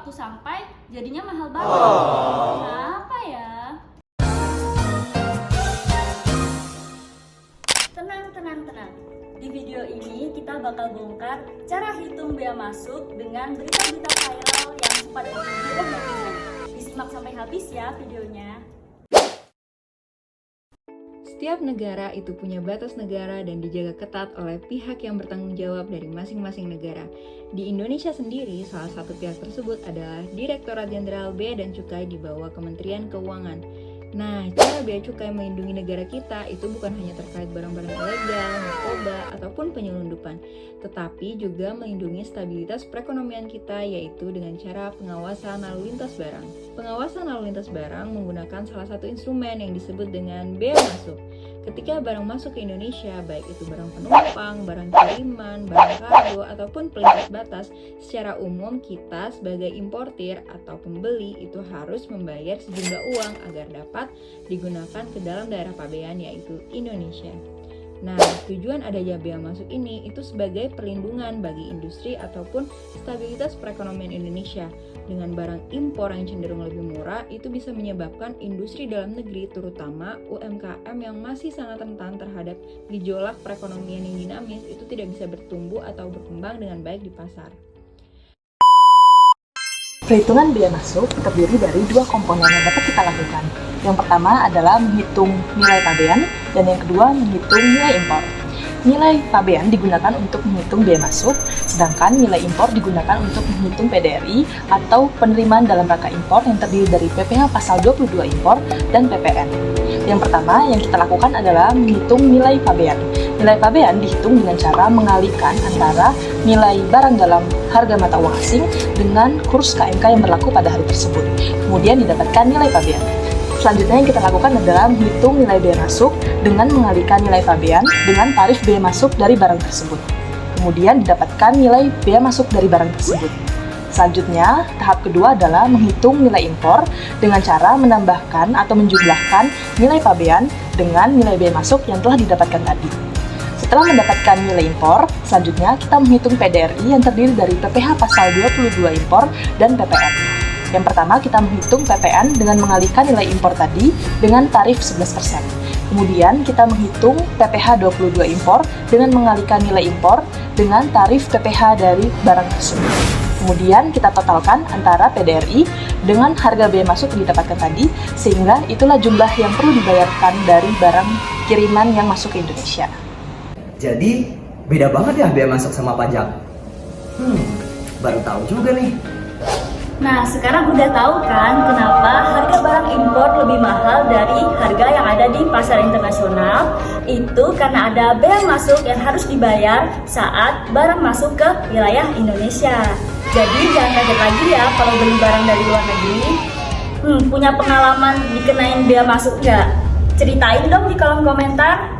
waktu sampai jadinya mahal banget. Kenapa ya? Tenang. Di video ini kita bakal bongkar cara hitung bea masuk dengan berita-berita viral yang sempat diuji netizen. Disimak sampai habis ya videonya. Setiap negara itu punya batas negara dan dijaga ketat oleh pihak yang bertanggung jawab dari masing-masing negara. Di Indonesia sendiri, salah satu pihak tersebut adalah Direktorat Jenderal Bea dan Cukai di bawah Kementerian Keuangan. Nah, cara bea cukai melindungi negara kita itu bukan hanya terkait barang-barang ilegal, narkoba, ataupun penyelundupan, tetapi juga melindungi stabilitas perekonomian kita, yaitu dengan cara pengawasan lalu lintas barang. Pengawasan lalu lintas barang menggunakan salah satu instrumen yang disebut dengan bea masuk. Ketika barang masuk ke Indonesia, baik itu barang penumpang, barang kiriman, barang kargo, ataupun pelintas batas, secara umum kita sebagai importir atau pembeli itu harus membayar sejumlah uang agar dapat digunakan ke dalam daerah pabean, yaitu Indonesia. Nah, tujuan adanya bea masuk ini itu sebagai perlindungan bagi industri ataupun stabilitas perekonomian Indonesia. Dengan barang impor yang cenderung lebih murah, itu bisa menyebabkan industri dalam negeri, terutama UMKM yang masih sangat rentan terhadap gejolak perekonomian yang dinamis, itu tidak bisa bertumbuh atau berkembang dengan baik di pasar. Perhitungan bea masuk terdiri dari dua komponen yang dapat kita lakukan. Yang pertama adalah menghitung nilai pabean, dan yang kedua menghitung nilai impor. Nilai pabean digunakan untuk menghitung bea masuk, sedangkan nilai impor digunakan untuk menghitung PDRI atau penerimaan dalam rangka impor yang terdiri dari PPh pasal 22 impor dan PPN. Yang pertama yang kita lakukan adalah menghitung nilai pabean. Nilai pabean dihitung dengan cara mengalihkan antara nilai barang dalam harga mata uang asing dengan kurs KMK yang berlaku pada hari tersebut. Kemudian didapatkan nilai pabean. Selanjutnya yang kita lakukan adalah menghitung nilai bea masuk dengan mengalihkan nilai pabean dengan tarif bea masuk dari barang tersebut. Kemudian didapatkan nilai bea masuk dari barang tersebut. Selanjutnya, tahap kedua adalah menghitung nilai impor dengan cara menambahkan atau menjumlahkan nilai pabean dengan nilai bea masuk yang telah didapatkan tadi. Setelah mendapatkan nilai impor, selanjutnya kita menghitung PDRI yang terdiri dari PPh pasal 22 impor dan PPN. Yang pertama, kita menghitung PPN dengan mengalihkan nilai impor tadi dengan tarif 11%. Kemudian, kita menghitung PPh 22 impor dengan mengalihkan nilai impor dengan tarif PPh dari barang tersebut. Kemudian, kita totalkan antara PDRI dengan harga bea masuk yang didapatkan tadi, sehingga itulah jumlah yang perlu dibayarkan dari barang kiriman yang masuk ke Indonesia. Jadi, beda banget ya bea masuk sama pajak? Baru tahu juga nih. Nah, sekarang udah tahu kan kenapa harga barang impor lebih mahal dari harga yang ada di pasar internasional? Itu karena ada bea masuk yang harus dibayar saat barang masuk ke wilayah Indonesia. Jadi jangan kaget lagi ya kalau beli barang dari luar negeri. Punya pengalaman dikenain bea masuk nggak? Ceritain dong di kolom komentar.